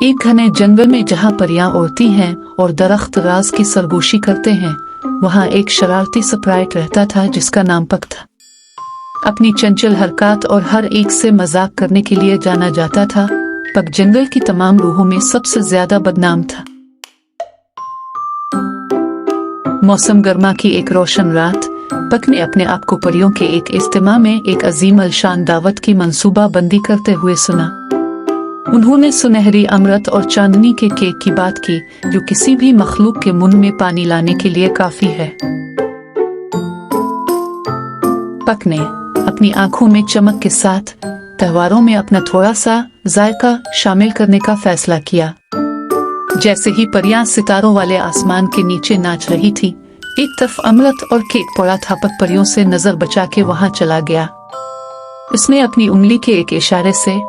एक घने जंगल में जहाँ परियां उड़ती हैं और दरख्त राज की सरगोशी करते हैं, वहाँ एक शरारती स्प्राइट रहता था जिसका नाम पक था। अपनी चंचल हरकत और हर एक से मजाक करने के लिए जाना जाता था। पक जंगल की तमाम रूहों में सबसे ज्यादा बदनाम था। मौसम गर्मा की एक रोशन रात, पक ने अपने आप को परियों के एक इज्तिमा में एक अजीम अलशान दावत की मंसूबा बंदी करते हुए सुना। उन्होंने सुनहरी अमृत और चांदनी के केक की बात की, जो किसी भी मखलूक के मुंह में पानी लाने के लिए काफी है। पक ने अपनी आंखों में चमक के साथ त्योहारों में अपना थोड़ा सा जायका शामिल करने का फैसला किया। जैसे ही परियां सितारों वाले आसमान के नीचे नाच रही थी, एक तरफ अमृत और केक पड़ा था। पक परियों से नजर बचा के वहां चला गया। उसने अपनी उंगली के एक इशारे से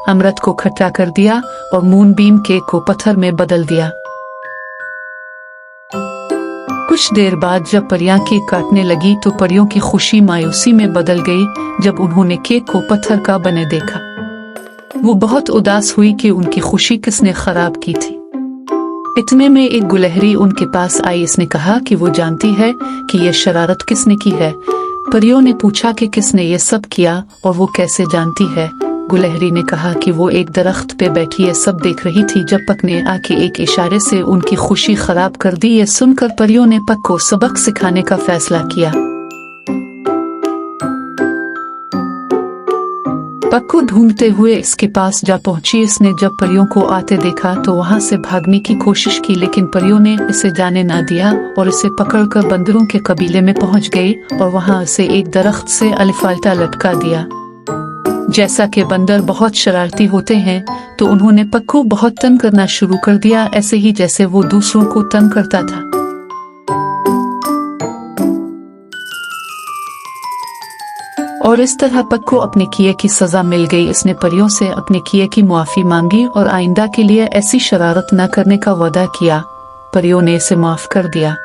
अमृत को खट्टा कर दिया और मूनबीम केक को पत्थर में बदल दिया। कुछ देर बाद जब परियां केक काटने लगी तो परियों की खुशी मायूसी में बदल गई जब उन्होंने केक को पत्थर का बने देखा। वो बहुत उदास हुई कि उनकी खुशी किसने खराब की थी। इतने में एक गुलहरी उनके पास आई। इसने कहा कि वो जानती है कि ये शरारत किसने की है। परियों ने पूछा कि किसने ये सब किया और वो कैसे जानती है। गुलहरी ने कहा कि वो एक दरख्त पे बैठी ये सब देख रही थी जब पक ने आके एक इशारे से उनकी खुशी खराब कर दी। ये सुनकर परियों ने पक को सबक सिखाने का फैसला किया। पक को ढूंढते हुए इसके पास जा पहुंची। इसने जब परियों को आते देखा तो वहां से भागने की कोशिश की, लेकिन परियों ने इसे जाने ना दिया और इसे पकड़कर बंदरों के कबीले में पहुंच गई और वहां इसे एक दरख्त से अलिफाल्टा लटका दिया। जैसा कि बंदर बहुत शरारती होते हैं, तो उन्होंने पक को बहुत तंग करना शुरू कर दिया, ऐसे ही जैसे वो दूसरों को तंग करता था। और इस तरह पक को अपने किए की सजा मिल गई। इसने परियों से अपने किए की मुआफी मांगी और आइंदा के लिए ऐसी शरारत न करने का वादा किया। परियों ने इसे माफ कर दिया।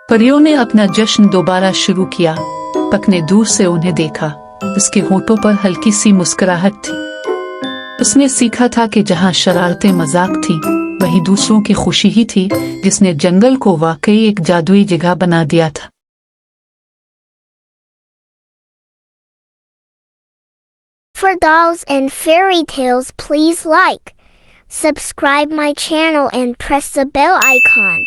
परियों ने अपना जश्न दोबारा शुरू किया। पक ने दूर से उन्हें देखा। उसके होठों पर हल्की सी मुस्कुराहट थी। उसने सीखा था कि जहां शरारतें मजाक थी, वहीं दूसरों की खुशी ही थी जिसने जंगल को वाकई एक जादुई जगह बना दिया था। For dolls and fairy tales, please like, subscribe my channel and press the bell icon.